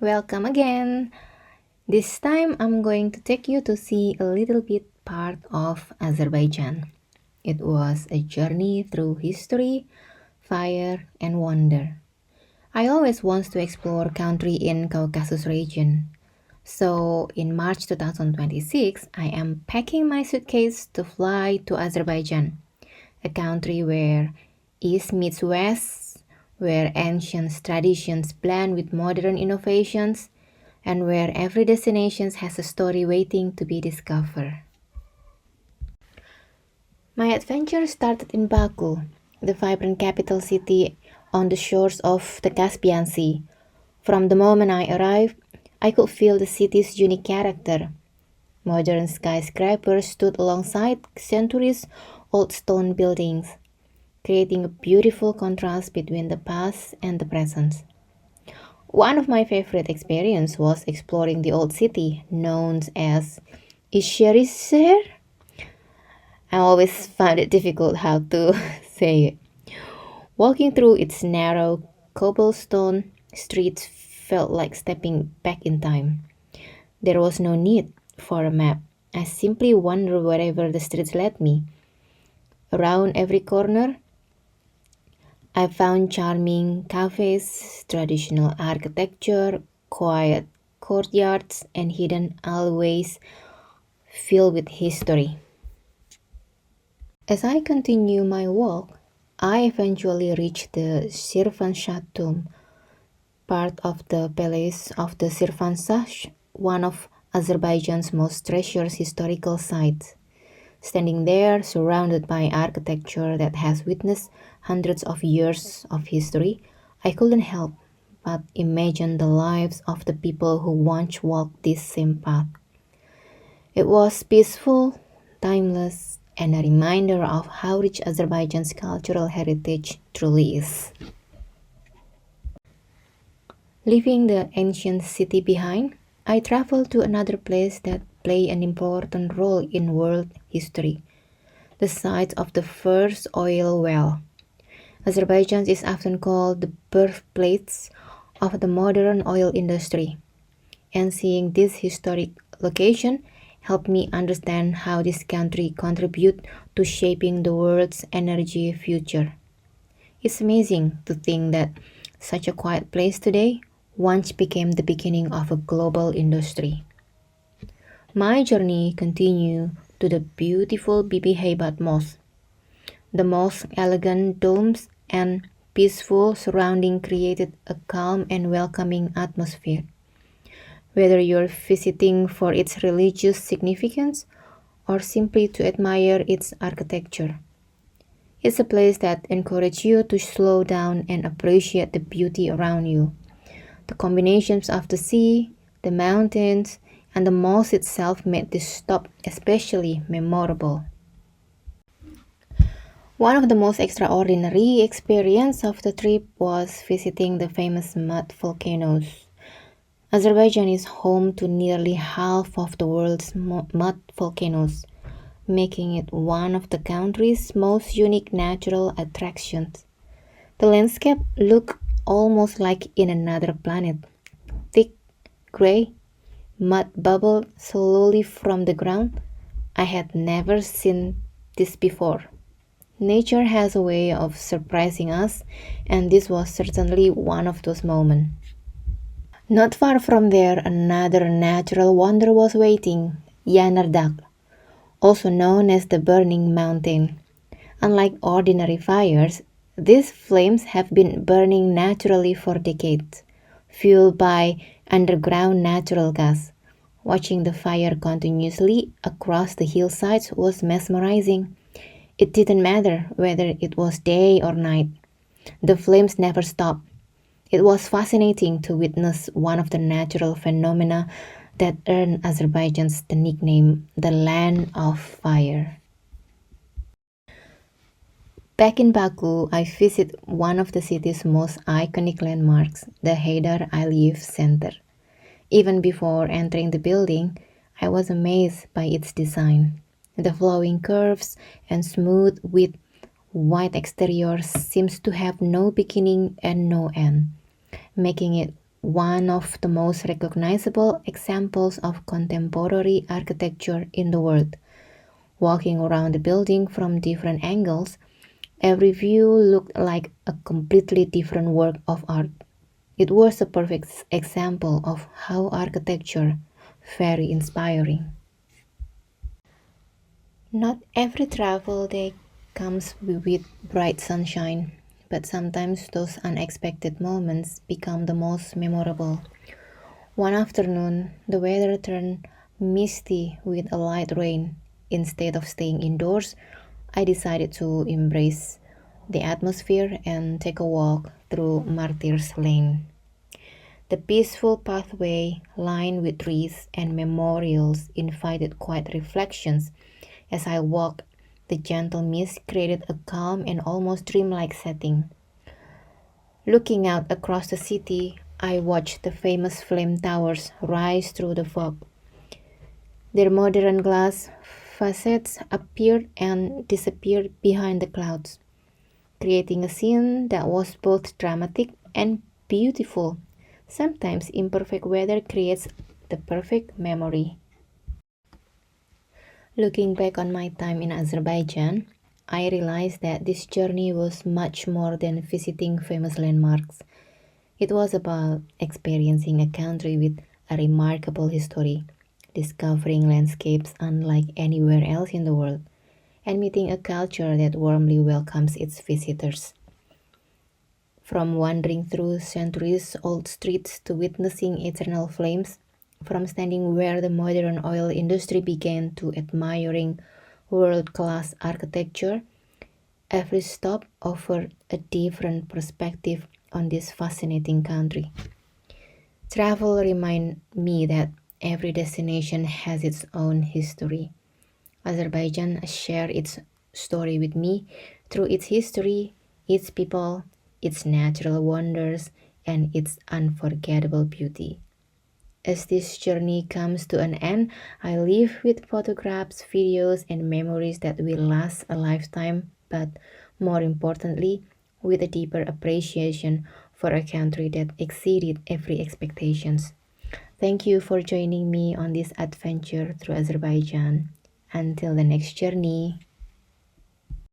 Welcome again. This time I'm going to take you to see a little bit part of Azerbaijan. It was a journey through history, fire, and wonder. I always want to explore country in Caucasus region. So in March 2026, I am packing my suitcase to fly to Azerbaijan, a country where East meets West, where ancient traditions blend with modern innovations, and where every destination has a story waiting to be discovered. My adventure started in Baku, the vibrant capital city on the shores of the Caspian Sea. From the moment I arrived, I could feel the city's unique character. Modern skyscrapers stood alongside centuries old stone buildings, creating a beautiful contrast between the past and the present. One of my favorite experiences was exploring the old city known as Isherisher. I always found it difficult how to say it. Walking through its narrow cobblestone streets felt like stepping back in time. There was no need for a map. I simply wandered wherever the streets led me. Around every corner, I found charming cafes, traditional architecture, quiet courtyards, and hidden alleyways filled with history. As I continue my walk, I eventually reached the Sirvanshah tomb, part of the Palace of the Sirvanshah, one of Azerbaijan's most treasured historical sites. Standing there, surrounded by architecture that has witnessed hundreds of years of history, I couldn't help but imagine the lives of the people who once walked this same path. It was peaceful, timeless, and a reminder of how rich Azerbaijan's cultural heritage truly is. Leaving the ancient city behind, I traveled to another place that played an important role in world history, the site of the first oil well. Azerbaijan is often called the birthplace of the modern oil industry, and seeing this historic location helped me understand how this country contribute to shaping the world's energy future. It's amazing to think that such a quiet place today once became the beginning of a global industry. My journey continued to the beautiful Bibi-Heybat Mosque. The mosque's elegant domes and peaceful surrounding created a calm and welcoming atmosphere. Whether you're visiting for its religious significance or simply to admire its architecture, it's a place that encourages you to slow down and appreciate the beauty around you. The combinations of the sea, the mountains, and the mosque itself made this stop especially memorable. One of the most extraordinary experiences of the trip was visiting the famous mud volcanoes. Azerbaijan is home to nearly half of the world's mud volcanoes, making it one of the country's most unique natural attractions. The landscape looked almost like in another planet. Thick, gray, mud bubbled slowly from the ground. I had never seen this before. Nature has a way of surprising us, and this was certainly one of those moments. Not far from there, another natural wonder was waiting, Yanar Dag, also known as the Burning Mountain. Unlike ordinary fires, these flames have been burning naturally for decades, fueled by underground natural gas. Watching the fire continuously across the hillsides was mesmerizing. It didn't matter whether it was day or night. The flames never stopped. It was fascinating to witness one of the natural phenomena that earned Azerbaijan's the nickname the Land of Fire. Back in Baku, I visited one of the city's most iconic landmarks, the Heydar Aliyev Center. Even before entering the building, I was amazed by its design. The flowing curves and smooth with white exterior seems to have no beginning and no end, making it one of the most recognizable examples of contemporary architecture in the world. Walking around the building from different angles, every view looked like a completely different work of art. It was a perfect example of how architecture very inspiring. Not every travel day comes with bright sunshine, but sometimes those unexpected moments become the most memorable. One afternoon, the weather turned misty with a light rain. Instead of staying indoors, I decided to embrace the atmosphere and take a walk through Martyrs Lane. The peaceful pathway, lined with trees and memorials, invited quiet reflections. As I walked, the gentle mist created a calm and almost dreamlike setting. Looking out across the city, I watched the famous flame towers rise through the fog. Their modern glass facades appeared and disappeared behind the clouds, creating a scene that was both dramatic and beautiful. Sometimes imperfect weather creates the perfect memory. Looking back on my time in Azerbaijan, I realized that this journey was much more than visiting famous landmarks. It was about experiencing a country with a remarkable history, discovering landscapes unlike anywhere else in the world, and meeting a culture that warmly welcomes its visitors. From wandering through centuries old streets to witnessing eternal flames, from standing where the modern oil industry began to admiring world class architecture, every stop offered a different perspective on this fascinating country. Travel reminds me that every destination has its own history. Azerbaijan shared its story with me through its history, its people, its natural wonders, and its unforgettable beauty. As this journey comes to an end, I leave with photographs, videos, and memories that will last a lifetime, but more importantly, with a deeper appreciation for a country that exceeded every expectations. Thank you for joining me on this adventure through Azerbaijan. Until the next journey.